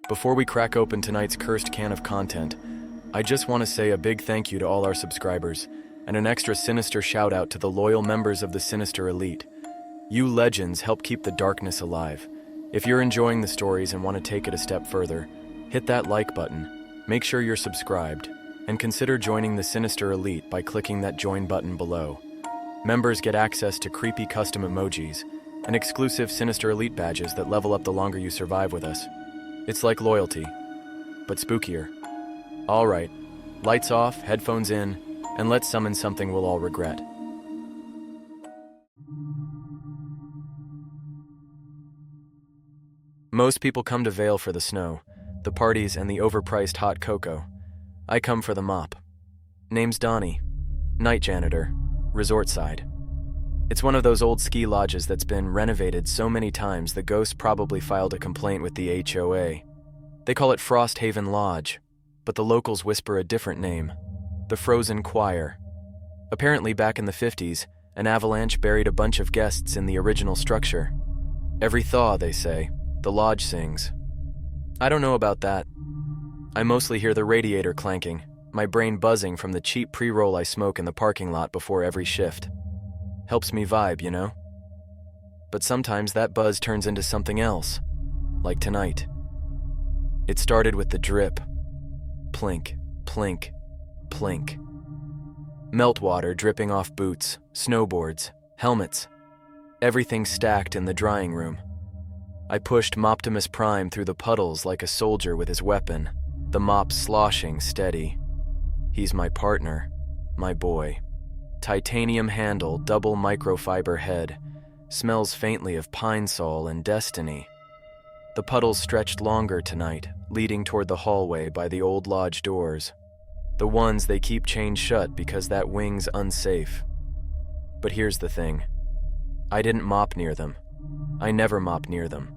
Before we crack open tonight's cursed can of content, I just want to say a big thank you to all our subscribers, and an extra sinister shout out to the loyal members of the Sinister Elite. You legends help keep the darkness alive. If you're enjoying the stories and want to take it a step further, hit that like button, make sure you're subscribed, and consider joining the Sinister Elite by clicking that join button below. Members get access to creepy custom emojis and exclusive Sinister Elite badges that level up the longer you survive with us. It's like loyalty, but spookier. All right, lights off, headphones in, and let's summon something we'll all regret. Most people come to Vail for the snow, the parties, and the overpriced hot cocoa. I come for the mop. Name's Donnie, night janitor, resort side. It's one of those old ski lodges that's been renovated so many times the ghost probably filed a complaint with the HOA. They call it Frosthaven Lodge, but the locals whisper a different name, the Frozen Choir. Apparently back in the 50s, an avalanche buried a bunch of guests in the original structure. Every thaw, they say, the lodge sings. I don't know about that. I mostly hear the radiator clanking, my brain buzzing from the cheap pre-roll I smoke in the parking lot before every shift. Helps me vibe, you know? But sometimes that buzz turns into something else, like tonight. It started with the drip. Plink, plink, plink. Meltwater dripping off boots, snowboards, helmets. Everything stacked in the drying room. I pushed Moptimus Prime through the puddles like a soldier with his weapon, the mop sloshing steady. He's my partner, my boy. Titanium handle, double microfiber head, smells faintly of pine sol and destiny. The puddles stretched longer tonight, leading toward the hallway by the old lodge doors. The ones they keep chained shut because that wing's unsafe. But here's the thing. I didn't mop near them. I never mop near them.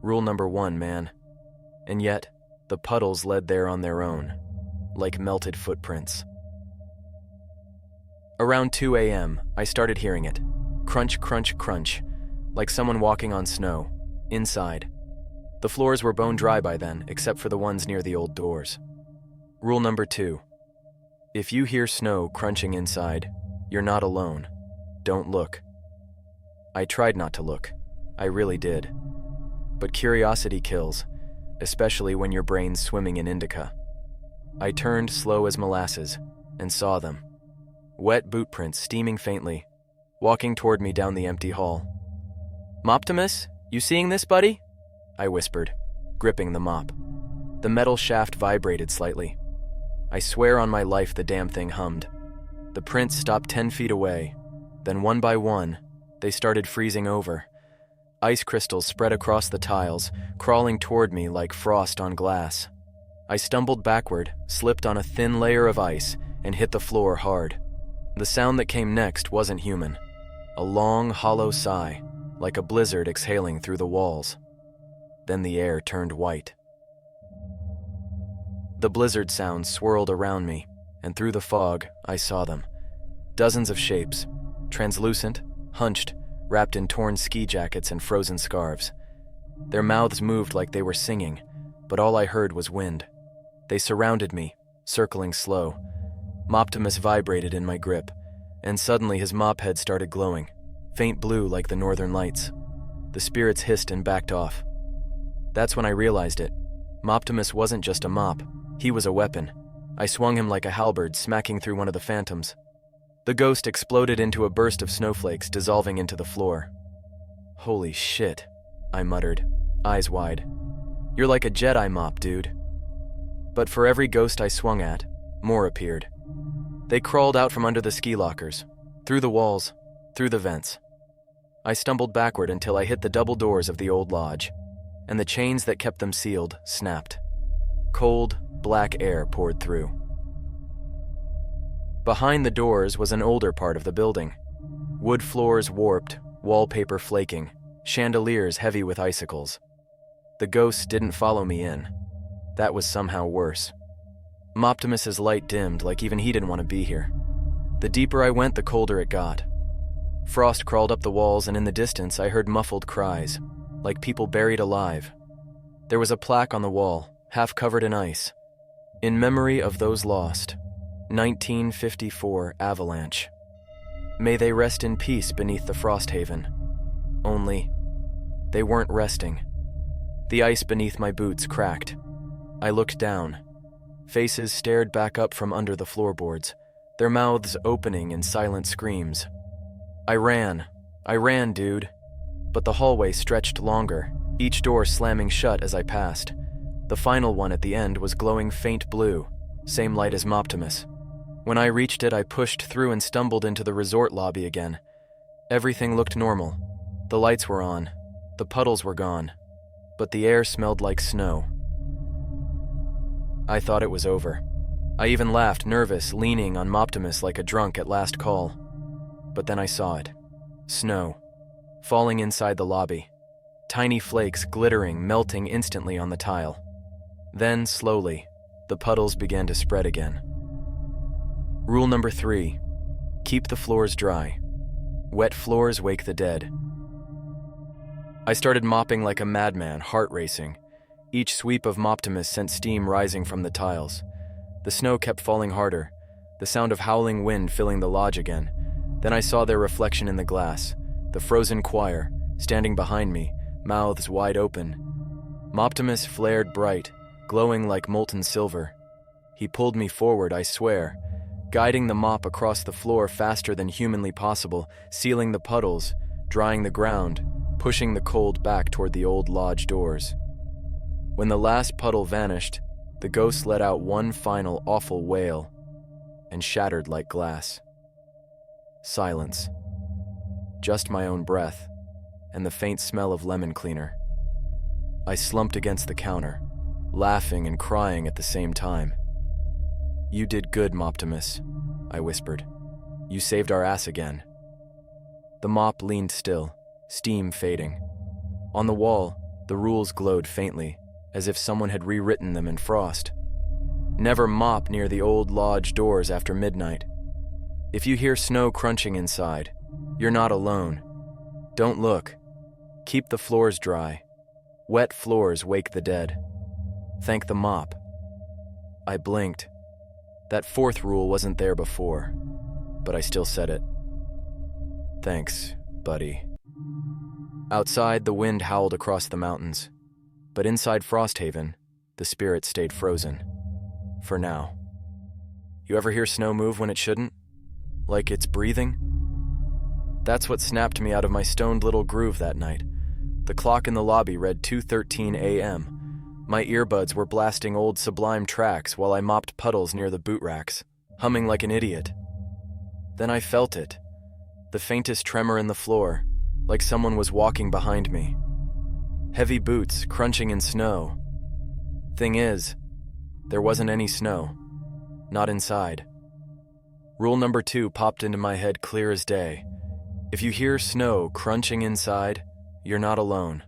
Rule number 1, man. And yet, the puddles led there on their own, like melted footprints. Around 2 a.m., I started hearing it. Crunch, crunch, crunch, like someone walking on snow, inside. The floors were bone dry by then, except for the ones near the old doors. Rule number 2. If you hear snow crunching inside, you're not alone. Don't look. I tried not to look. I really did. But curiosity kills, especially when your brain's swimming in indica. I turned slow as molasses and saw them. Wet boot prints steaming faintly, walking toward me down the empty hall. "Moptimus, you seeing this, buddy?" I whispered, gripping the mop. The metal shaft vibrated slightly. I swear on my life the damn thing hummed. The prints stopped 10 feet away. Then one by one, they started freezing over. Ice crystals spread across the tiles, crawling toward me like frost on glass. I stumbled backward, slipped on a thin layer of ice, and hit the floor hard. The sound that came next wasn't human. A long, hollow sigh, like a blizzard exhaling through the walls. Then the air turned white. The blizzard sounds swirled around me, and through the fog, I saw them. Dozens of shapes, translucent, hunched, wrapped in torn ski jackets and frozen scarves. Their mouths moved like they were singing, but all I heard was wind. They surrounded me, circling slow. Moptimus vibrated in my grip, and suddenly his mop head started glowing, faint blue like the northern lights. The spirits hissed and backed off. That's when I realized it. Moptimus wasn't just a mop, he was a weapon. I swung him like a halberd, smacking through one of the phantoms. The ghost exploded into a burst of snowflakes, dissolving into the floor. "Holy shit," I muttered, eyes wide. "You're like a Jedi mop, dude." But for every ghost I swung at, more appeared. They crawled out from under the ski lockers, through the walls, through the vents. I stumbled backward until I hit the double doors of the old lodge, and the chains that kept them sealed snapped. Cold, black air poured through. Behind the doors was an older part of the building. Wood floors warped, wallpaper flaking, chandeliers heavy with icicles. The ghosts didn't follow me in. That was somehow worse. Moptimus's light dimmed like even he didn't want to be here. The deeper I went, the colder it got. Frost crawled up the walls, and in the distance I heard muffled cries, like people buried alive. There was a plaque on the wall, half covered in ice. In memory of those lost, 1954 avalanche. May they rest in peace beneath the Frosthaven. Only, they weren't resting. The ice beneath my boots cracked. I looked down. Faces stared back up from under the floorboards, their mouths opening in silent screams. I ran, dude. But the hallway stretched longer, each door slamming shut as I passed. The final one at the end was glowing faint blue, same light as Moptimus. When I reached it, I pushed through and stumbled into the resort lobby again. Everything looked normal. The lights were on, the puddles were gone, but the air smelled like snow. I thought it was over. I even laughed, nervous, leaning on Moptimus like a drunk at last call. But then I saw it. Snow. Falling inside the lobby. Tiny flakes glittering, melting instantly on the tile. Then, slowly, the puddles began to spread again. Rule number 3. Keep the floors dry. Wet floors wake the dead. I started mopping like a madman, heart racing. Each sweep of Moptimus sent steam rising from the tiles. The snow kept falling harder, the sound of howling wind filling the lodge again. Then I saw their reflection in the glass, the frozen choir, standing behind me, mouths wide open. Moptimus flared bright, glowing like molten silver. He pulled me forward, I swear, guiding the mop across the floor faster than humanly possible, sealing the puddles, drying the ground, pushing the cold back toward the old lodge doors. When the last puddle vanished, the ghost let out one final awful wail and shattered like glass. Silence. Just my own breath and the faint smell of lemon cleaner. I slumped against the counter, laughing and crying at the same time. "You did good, Moptimus," I whispered. "You saved our ass again." The mop leaned still, steam fading. On the wall, the rules glowed faintly, as if someone had rewritten them in frost. Never mop near the old lodge doors after midnight. If you hear snow crunching inside, you're not alone. Don't look. Keep the floors dry. Wet floors wake the dead. Thank the mop. I blinked. That 4th rule wasn't there before, but I still said it. Thanks, buddy. Outside, the wind howled across the mountains. But inside Frosthaven, the spirit stayed frozen. For now. You ever hear snow move when it shouldn't? Like it's breathing? That's what snapped me out of my stoned little groove that night. The clock in the lobby read 2:13 a.m. My earbuds were blasting old Sublime tracks while I mopped puddles near the boot racks, humming like an idiot. Then I felt it. The faintest tremor in the floor, like someone was walking behind me. Heavy boots crunching in snow. Thing is, there wasn't any snow. Not inside. Rule number 2 popped into my head clear as day. If you hear snow crunching inside, you're not alone.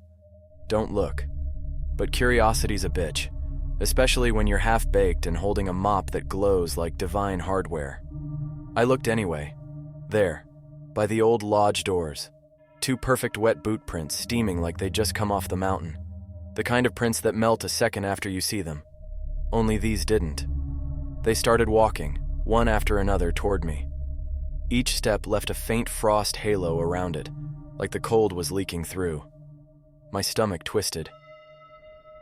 Don't look. But curiosity's a bitch, especially when you're half-baked and holding a mop that glows like divine hardware. I looked anyway. There, by the old lodge doors. 2 perfect wet boot prints steaming like they'd just come off the mountain. The kind of prints that melt a second after you see them. Only these didn't. They started walking, one after another, toward me. Each step left a faint frost halo around it, like the cold was leaking through. My stomach twisted.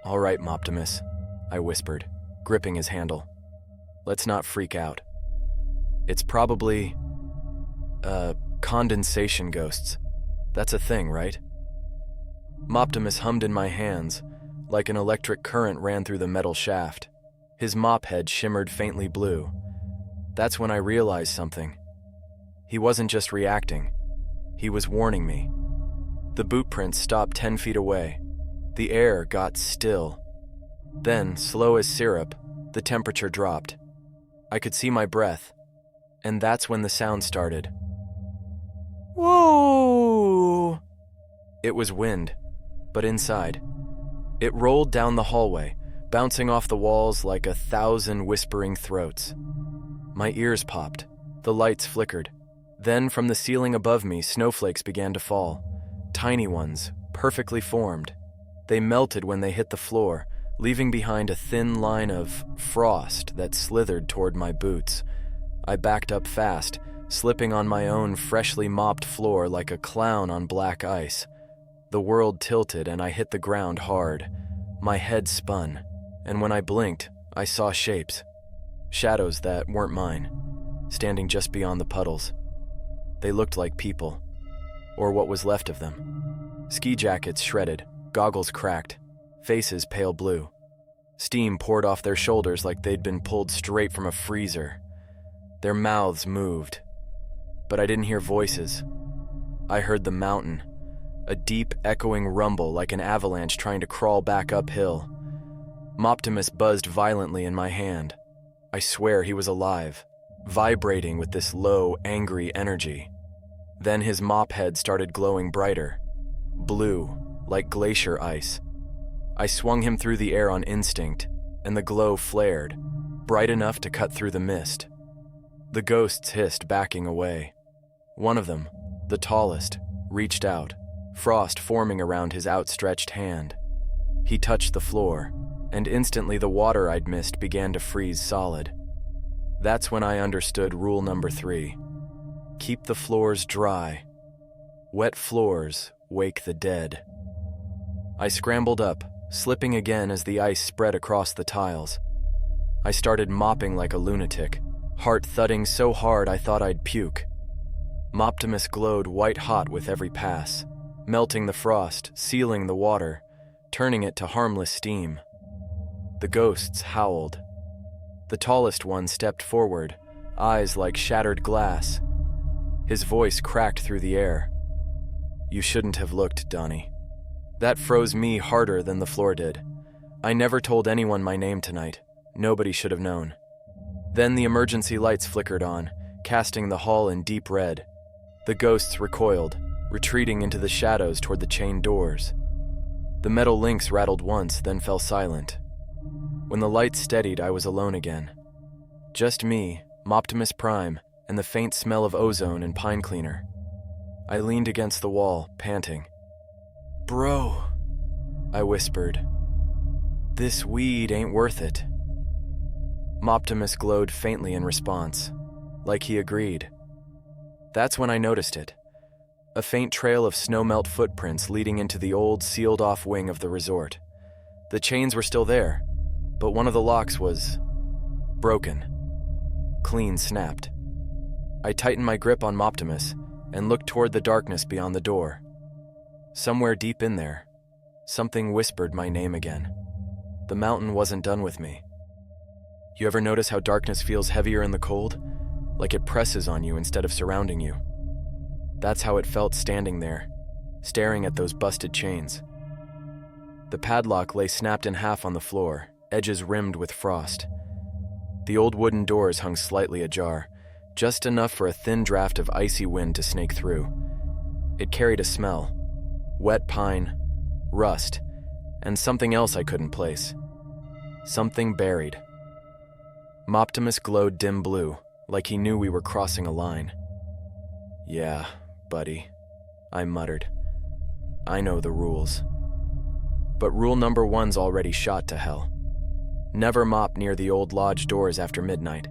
"All right, Moptimus," I whispered, gripping his handle. "Let's not freak out. It's probably, condensation ghosts. That's a thing, right?" Moptimus hummed in my hands, like an electric current ran through the metal shaft. His mop head shimmered faintly blue. That's when I realized something. He wasn't just reacting. He was warning me. The boot prints stopped 10 feet away. The air got still. Then, slow as syrup, the temperature dropped. I could see my breath, and that's when the sound started. Whoa! It was wind, but inside. It rolled down the hallway, bouncing off the walls like 1,000 whispering throats. My ears popped. The lights flickered. Then, from the ceiling above me, snowflakes began to fall. Tiny ones, perfectly formed. They melted when they hit the floor, leaving behind a thin line of frost that slithered toward my boots. I backed up fast, slipping on my own freshly mopped floor like a clown on black ice. The world tilted and I hit the ground hard. My head spun, and when I blinked, I saw shapes. Shadows that weren't mine, standing just beyond the puddles. They looked like people, or what was left of them. Ski jackets shredded, goggles cracked, faces pale blue. Steam poured off their shoulders like they'd been pulled straight from a freezer. Their mouths moved, but I didn't hear voices. I heard the mountain, a deep, echoing rumble like an avalanche trying to crawl back uphill. Moptimus buzzed violently in my hand. I swear he was alive, vibrating with this low, angry energy. Then his mop head started glowing brighter, blue, like glacier ice. I swung him through the air on instinct, and the glow flared, bright enough to cut through the mist. The ghosts hissed, backing away. One of them, the tallest, reached out, frost forming around his outstretched hand. He touched the floor, and instantly the water I'd missed began to freeze solid. That's when I understood rule number 3. Keep the floors dry. Wet floors wake the dead. I scrambled up, slipping again as the ice spread across the tiles. I started mopping like a lunatic, heart thudding so hard I thought I'd puke. Moptimus glowed white-hot with every pass, melting the frost, sealing the water, turning it to harmless steam. The ghosts howled. The tallest one stepped forward, eyes like shattered glass. His voice cracked through the air. "You shouldn't have looked, Donnie." That froze me harder than the floor did. I never told anyone my name tonight. Nobody should have known. Then the emergency lights flickered on, casting the hall in deep red. The ghosts recoiled, retreating into the shadows toward the chained doors. The metal links rattled once, then fell silent. When the lights steadied, I was alone again. Just me, Moptimus Prime, and the faint smell of ozone and pine cleaner. I leaned against the wall, panting. "Bro," I whispered. "This weed ain't worth it." Moptimus glowed faintly in response, like he agreed. That's when I noticed it. A faint trail of snowmelt footprints leading into the old, sealed-off wing of the resort. The chains were still there, but one of the locks was broken. Clean snapped. I tightened my grip on Moptimus and looked toward the darkness beyond the door. Somewhere deep in there, something whispered my name again. The mountain wasn't done with me. You ever notice how darkness feels heavier in the cold? Like it presses on you instead of surrounding you. That's how it felt standing there, staring at those busted chains. The padlock lay snapped in half on the floor, edges rimmed with frost. The old wooden doors hung slightly ajar, just enough for a thin draft of icy wind to snake through. It carried a smell. Wet pine, rust, and something else I couldn't place. Something buried. Moptimus glowed dim blue, like he knew we were crossing a line. "Yeah, buddy," I muttered. "I know the rules." But rule number 1's already shot to hell. Never mop near the old lodge doors after midnight.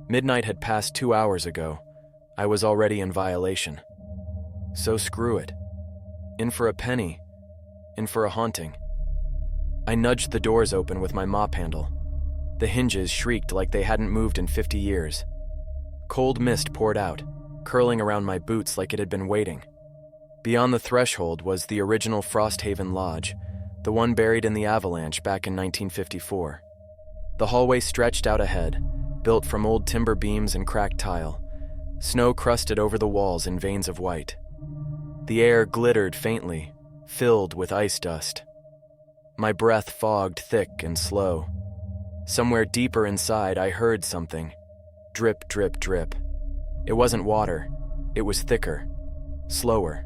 Midnight had passed 2 hours ago. I was already in violation. So screw it. In for a penny. In for a haunting. I nudged the doors open with my mop handle. The hinges shrieked like they hadn't moved in 50 years. Cold mist poured out, curling around my boots like it had been waiting. Beyond the threshold was the original Frosthaven Lodge, the one buried in the avalanche back in 1954. The hallway stretched out ahead, built from old timber beams and cracked tile. Snow crusted over the walls in veins of white. The air glittered faintly, filled with ice dust. My breath fogged thick and slow. Somewhere deeper inside, I heard something. Drip, drip, drip. It wasn't water. It was thicker, slower.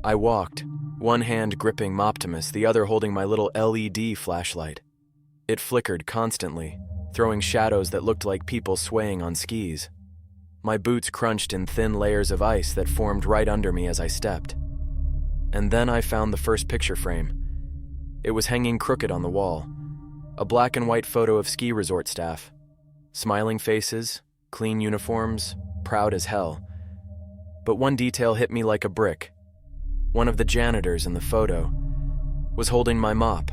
I walked, one hand gripping Moptimus, the other holding my little LED flashlight. It flickered constantly, throwing shadows that looked like people swaying on skis. My boots crunched in thin layers of ice that formed right under me as I stepped. And then I found the first picture frame. It was hanging crooked on the wall. A black and white photo of ski resort staff. Smiling faces, clean uniforms, proud as hell. But one detail hit me like a brick. One of the janitors in the photo was holding my mop.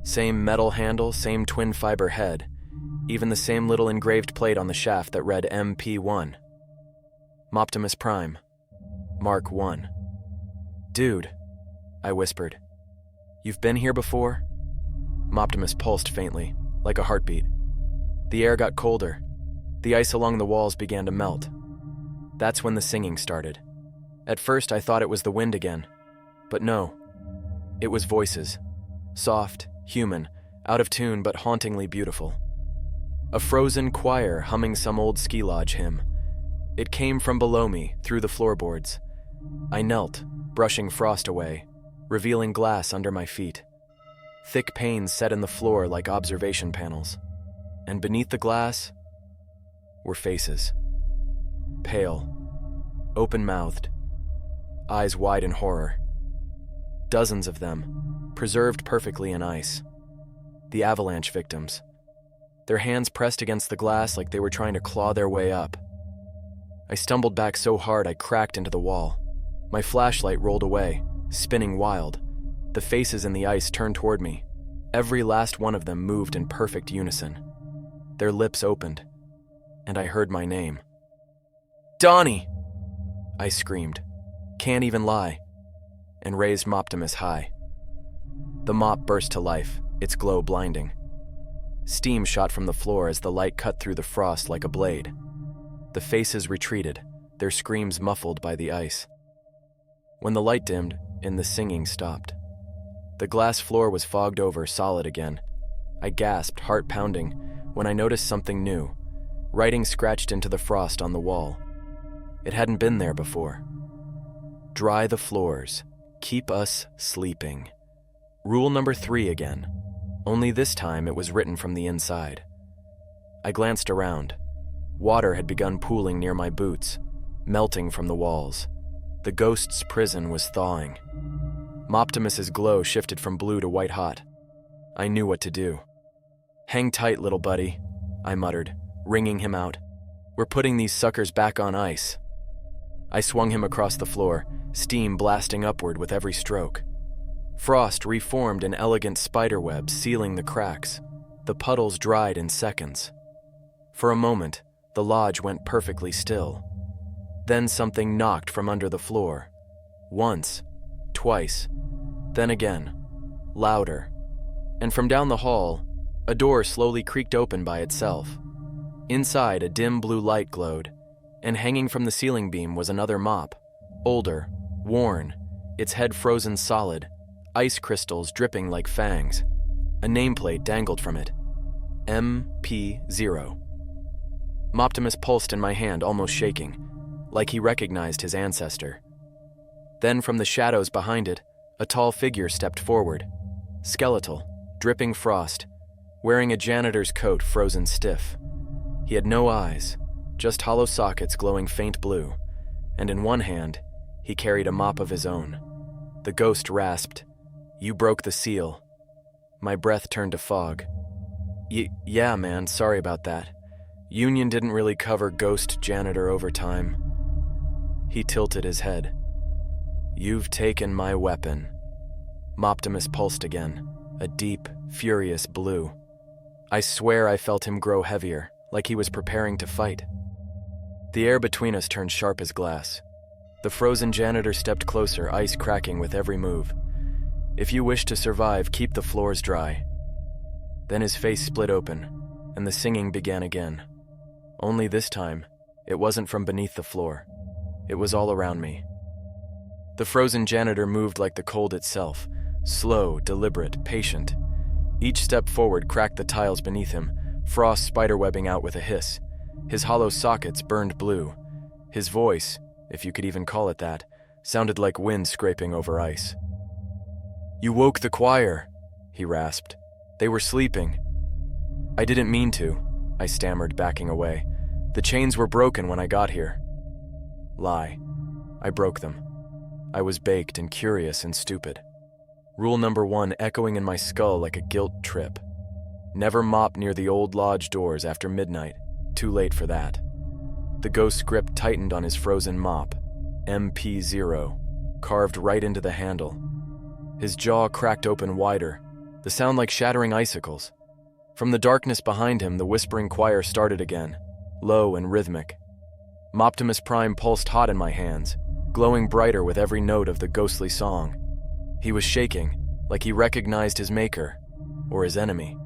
Same metal handle, same twin fiber head, even the same little engraved plate on the shaft that read MP1. Moptimus Prime, Mark 1. "Dude," I whispered. "You've been here before?" Moptimus pulsed faintly, like a heartbeat. The air got colder. The ice along the walls began to melt. That's when the singing started. At first I thought it was the wind again, but no. It was voices. Soft, human, out of tune but hauntingly beautiful. A frozen choir humming some old ski lodge hymn. It came from below me, through the floorboards. I knelt, brushing frost away, revealing glass under my feet. Thick panes set in the floor like observation panels. And beneath the glass were faces. Pale, open-mouthed, eyes wide in horror. Dozens of them, preserved perfectly in ice. The avalanche victims. Their hands pressed against the glass like they were trying to claw their way up. I stumbled back so hard I cracked into the wall. My flashlight rolled away, spinning wild. The faces in the ice turned toward me. Every last one of them moved in perfect unison. Their lips opened, and I heard my name. "Donnie!" I screamed. Can't even lie. And raised Moptimus high. The mop burst to life, its glow blinding. Steam shot from the floor as the light cut through the frost like a blade. The faces retreated, their screams muffled by the ice. When the light dimmed and the singing stopped, the glass floor was fogged over, solid again. I gasped, heart pounding, when I noticed something new, writing scratched into the frost on the wall. It hadn't been there before. "Dry the floors. Keep us sleeping." Rule number 3 again, only this time it was written from the inside. I glanced around. Water had begun pooling near my boots, melting from the walls. The ghost's prison was thawing. Moptimus's glow shifted from blue to white hot. I knew what to do. "Hang tight, little buddy," I muttered, wringing him out. "We're putting these suckers back on ice." I swung him across the floor, steam blasting upward with every stroke. Frost reformed in elegant spiderwebs, sealing the cracks. The puddles dried in seconds. For a moment, the lodge went perfectly still. Then something knocked from under the floor. Once, twice, then again, louder. And from down the hall, a door slowly creaked open by itself. Inside, a dim blue light glowed, and hanging from the ceiling beam was another mop, older, worn, its head frozen solid, ice crystals dripping like fangs. A nameplate dangled from it. MP0. Moptimus pulsed in my hand, almost shaking, like he recognized his ancestor. Then from the shadows behind it, a tall figure stepped forward, skeletal, dripping frost, wearing a janitor's coat frozen stiff. He had no eyes, just hollow sockets glowing faint blue, and in one hand, he carried a mop of his own. The ghost rasped, "You broke the seal." My breath turned to fog. Yeah, man, sorry about that. Union didn't really cover ghost janitor overtime." He tilted his head. "You've taken my weapon." Moptimus pulsed again, a deep, furious blue. I swear I felt him grow heavier, like he was preparing to fight. The air between us turned sharp as glass. The frozen janitor stepped closer, ice cracking with every move. "If you wish to survive, keep the floors dry." Then his face split open, and the singing began again. Only this time, it wasn't from beneath the floor. It was all around me. The frozen janitor moved like the cold itself, slow, deliberate, patient. Each step forward cracked the tiles beneath him, frost spiderwebbing out with a hiss. His hollow sockets burned blue. His voice, if you could even call it that, sounded like wind scraping over ice. "You woke the choir," he rasped. "They were sleeping." "I didn't mean to," I stammered, backing away. "The chains were broken when I got here." Lie. I broke them. I was baked and curious and stupid. Rule number 1 echoing in my skull like a guilt trip. Never mop near the old lodge doors after midnight. Too late for that. The ghost's grip tightened on his frozen mop, MP0, carved right into the handle. His jaw cracked open wider, the sound like shattering icicles. From the darkness behind him, the whispering choir started again, low and rhythmic. Moptimus Prime pulsed hot in my hands, glowing brighter with every note of the ghostly song. He was shaking, like he recognized his maker, or his enemy.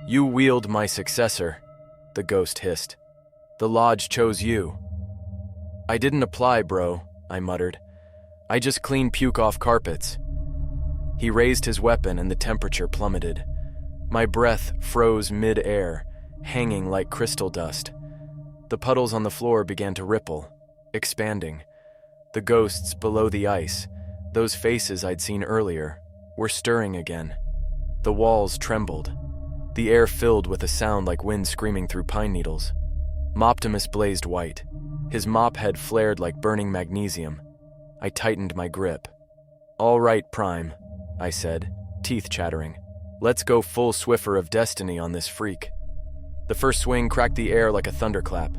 "You wield my successor," the ghost hissed. "The lodge chose you." "I didn't apply, bro," I muttered. "I just clean puke off carpets." He raised his weapon and the temperature plummeted. My breath froze mid-air, hanging like crystal dust. The puddles on the floor began to ripple, expanding. The ghosts below the ice, those faces I'd seen earlier, were stirring again. The walls trembled. The air filled with a sound like wind screaming through pine needles. Moptimus blazed white. His mop head flared like burning magnesium. I tightened my grip. "All right, Prime," I said, teeth chattering. "Let's go full Swiffer of Destiny on this freak." The first swing cracked the air like a thunderclap.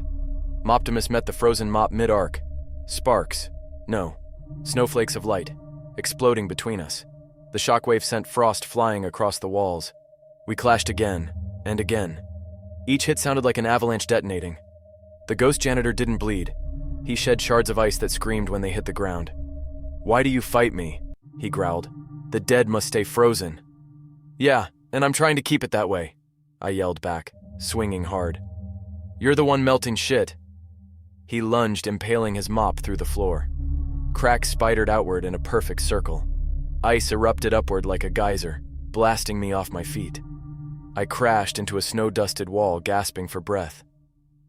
Moptimus met the frozen mop mid-arc. Sparks. No. Snowflakes of light, exploding between us. The shockwave sent frost flying across the walls. We clashed again, and again. Each hit sounded like an avalanche detonating. The ghost janitor didn't bleed. He shed shards of ice that screamed when they hit the ground. "Why do you fight me?" he growled. "The dead must stay frozen." "Yeah, and I'm trying to keep it that way," I yelled back, swinging hard. "You're the one melting shit." He lunged, impaling his mop through the floor. Cracks spidered outward in a perfect circle. Ice erupted upward like a geyser, blasting me off my feet. I crashed into a snow-dusted wall, gasping for breath.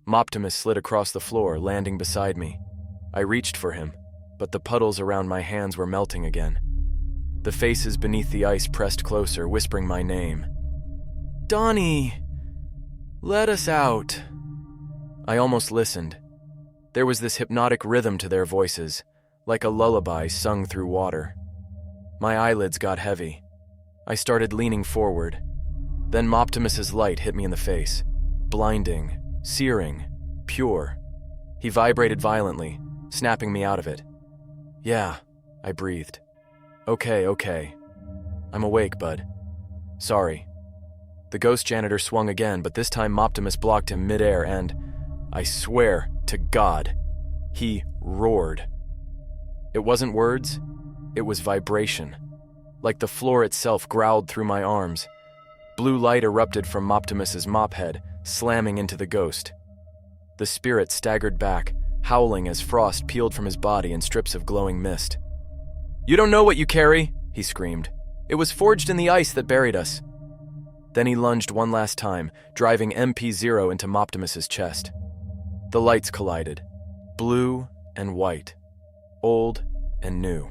Moptimus slid across the floor, landing beside me. I reached for him, but the puddles around my hands were melting again. The faces beneath the ice pressed closer, whispering my name. "Donnie! Let us out!" I almost listened. There was this hypnotic rhythm to their voices, like a lullaby sung through water. My eyelids got heavy. I started leaning forward. Then Moptimus's light hit me in the face. Blinding, searing, pure. He vibrated violently, snapping me out of it. "Yeah," I breathed. Okay. I'm awake, bud. Sorry." The ghost janitor swung again, but this time Moptimus blocked him mid-air and, I swear to God, he roared. It wasn't words, it was vibration. Like the floor itself growled through my arms. Blue light erupted from Moptimus's mop head, slamming into the ghost. The spirit staggered back, howling as frost peeled from his body in strips of glowing mist. "You don't know what you carry," he screamed. "It was forged in the ice that buried us." Then he lunged one last time, driving MP0 into Moptimus's chest. The lights collided, blue and white, old and new.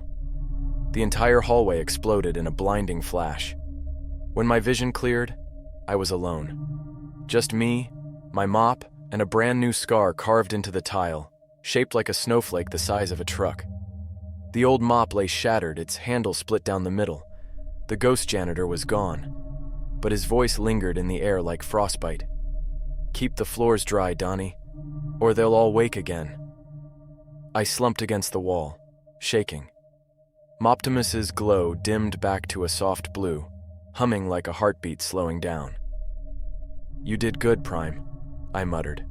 The entire hallway exploded in a blinding flash. When my vision cleared, I was alone. Just me, my mop, and a brand new scar carved into the tile, shaped like a snowflake the size of a truck. The old mop lay shattered, its handle split down the middle. The ghost janitor was gone, but his voice lingered in the air like frostbite. "Keep the floors dry, Donnie, or they'll all wake again." I slumped against the wall, shaking. Moptimus's glow dimmed back to a soft blue, humming like a heartbeat slowing down. "You did good, Prime," I muttered.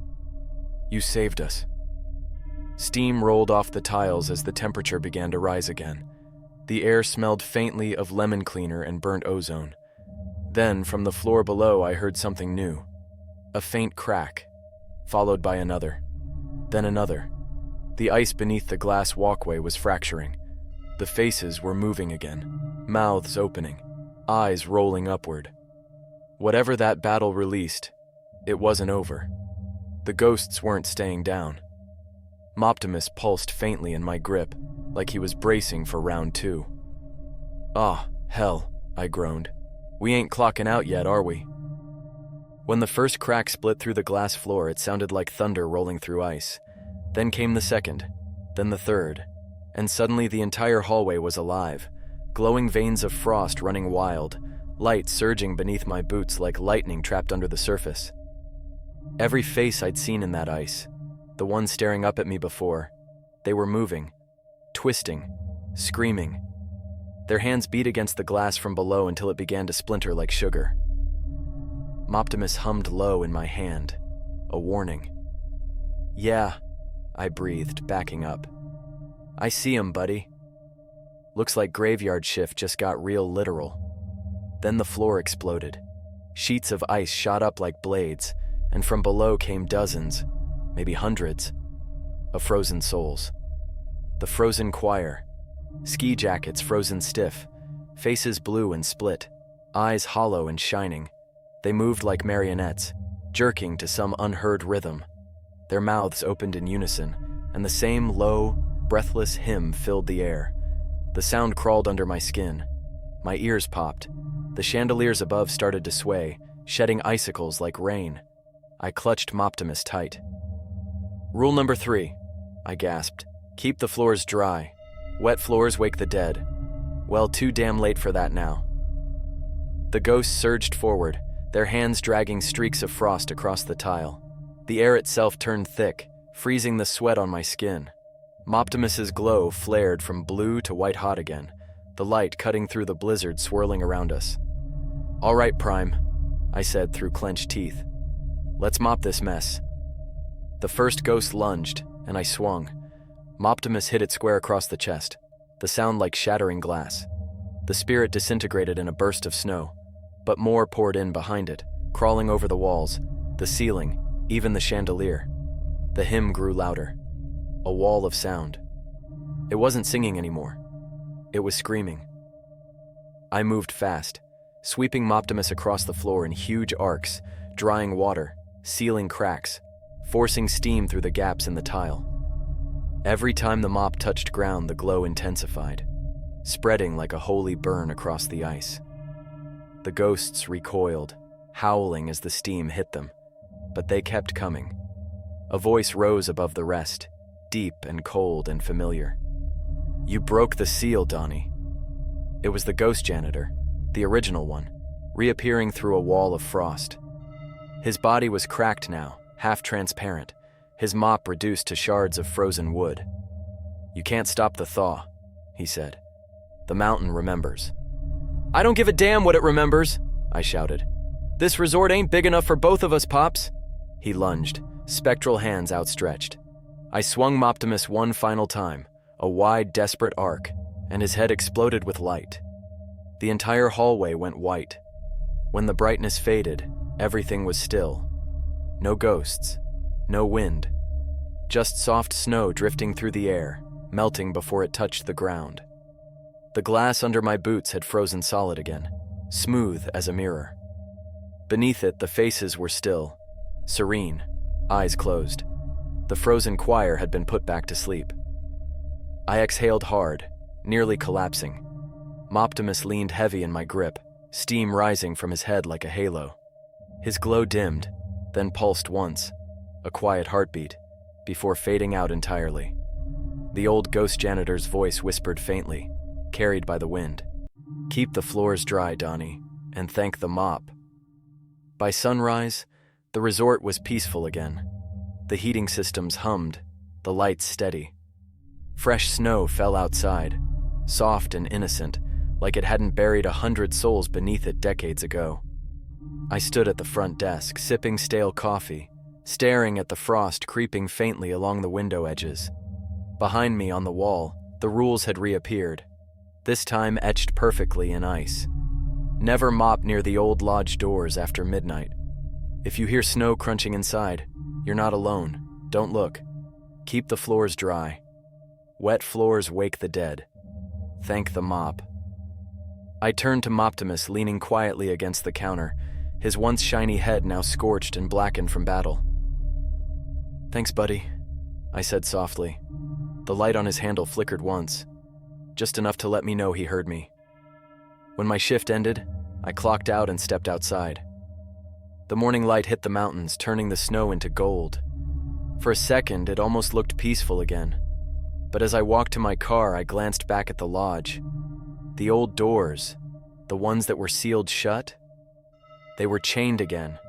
"You saved us." Steam rolled off the tiles as the temperature began to rise again. The air smelled faintly of lemon cleaner and burnt ozone. Then, from the floor below, I heard something new. A faint crack, followed by another, then another. The ice beneath the glass walkway was fracturing. The faces were moving again, mouths opening, eyes rolling upward. Whatever that battle released, it wasn't over. The ghosts weren't staying down. Moptimus pulsed faintly in my grip, like he was bracing for round 2. "Ah, hell," I groaned. "We ain't clocking out yet, are we?" When the first crack split through the glass floor, it sounded like thunder rolling through ice. Then came the second, then the third, and suddenly the entire hallway was alive. glowing veins of frost running wild, light surging beneath my boots like lightning trapped under the surface. Every face I'd seen in that ice, the one staring up at me before, they were moving, twisting, screaming. Their hands beat against the glass from below until it began to splinter like sugar. Moptimus hummed low in my hand, a warning. "Yeah," I breathed, backing up. "I see him, buddy." Looks like graveyard shift just got real literal. Then the floor exploded. Sheets of ice shot up like blades, and from below came dozens, maybe hundreds, of frozen souls. The frozen choir, ski jackets frozen stiff, faces blue and split, eyes hollow and shining. They moved like marionettes, jerking to some unheard rhythm. Their mouths opened in unison, and the same low, breathless hymn filled the air. The sound crawled under my skin. My ears popped. The chandeliers above started to sway, shedding icicles like rain. I clutched Moptimus tight. "Rule number 3, I gasped. "Keep the floors dry. Wet floors wake the dead." Well, too damn late for that now. The ghosts surged forward, their hands dragging streaks of frost across the tile. The air itself turned thick, freezing the sweat on my skin. Moptimus's glow flared from blue to white-hot again, the light cutting through the blizzard swirling around us. "All right, Prime," I said through clenched teeth. "Let's mop this mess." The first ghost lunged, and I swung. Moptimus hit it square across the chest, the sound like shattering glass. The spirit disintegrated in a burst of snow, but more poured in behind it, crawling over the walls, the ceiling, even the chandelier. The hymn grew louder. A wall of sound. It wasn't singing anymore. It was screaming. I moved fast, sweeping Moptimus across the floor in huge arcs, drying water, sealing cracks, forcing steam through the gaps in the tile. Every time the mop touched ground, the glow intensified, spreading like a holy burn across the ice. The ghosts recoiled, howling as the steam hit them, but they kept coming. A voice rose above the rest, deep and cold and familiar. "You broke the seal, Donnie." It was the ghost janitor, the original one, reappearing through a wall of frost. His body was cracked now, half transparent, his mop reduced to shards of frozen wood. "You can't stop the thaw," he said. "The mountain remembers." "I don't give a damn what it remembers," I shouted. "This resort ain't big enough for both of us, Pops." He lunged, spectral hands outstretched. I swung Moptimus one final time, a wide, desperate arc, and his head exploded with light. The entire hallway went white. When the brightness faded, everything was still. No ghosts, no wind, just soft snow drifting through the air, melting before it touched the ground. The glass under my boots had frozen solid again, smooth as a mirror. Beneath it, the faces were still, serene, eyes closed. The frozen choir had been put back to sleep. I exhaled hard, nearly collapsing. Moptimus leaned heavy in my grip, steam rising from his head like a halo. His glow dimmed, then pulsed once, a quiet heartbeat, before fading out entirely. The old ghost janitor's voice whispered faintly, carried by the wind. "Keep the floors dry, Donnie, and thank the mop." By sunrise, the resort was peaceful again. The heating systems hummed, the lights steady. Fresh snow fell outside, soft and innocent, like it hadn't buried 100 souls beneath it decades ago. I stood at the front desk, sipping stale coffee, staring at the frost creeping faintly along the window edges. Behind me on the wall, the rules had reappeared, this time etched perfectly in ice. Never mop near the old lodge doors after midnight. If you hear snow crunching inside, you're not alone. Don't look. Keep the floors dry. Wet floors wake the dead. Thank the mop. I turned to Moptimus leaning quietly against the counter, his once shiny head now scorched and blackened from battle. "Thanks, buddy," I said softly. The light on his handle flickered once, just enough to let me know he heard me. When my shift ended, I clocked out and stepped outside. The morning light hit the mountains, turning the snow into gold. For a second, it almost looked peaceful again. But as I walked to my car, I glanced back at the lodge. The old doors, the ones that were sealed shut, they were chained again.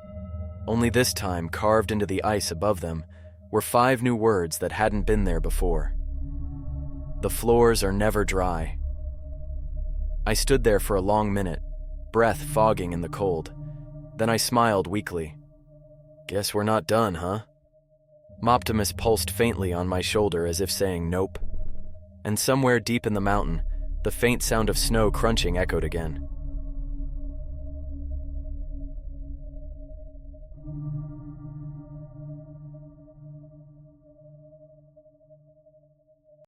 Only this time, carved into the ice above them, were 5 new words that hadn't been there before. The floors are never dry. I stood there for a long minute, breath fogging in the cold. Then I smiled weakly. Guess we're not done, huh? Moptimus pulsed faintly on my shoulder as if saying nope. And somewhere deep in the mountain, the faint sound of snow crunching echoed again.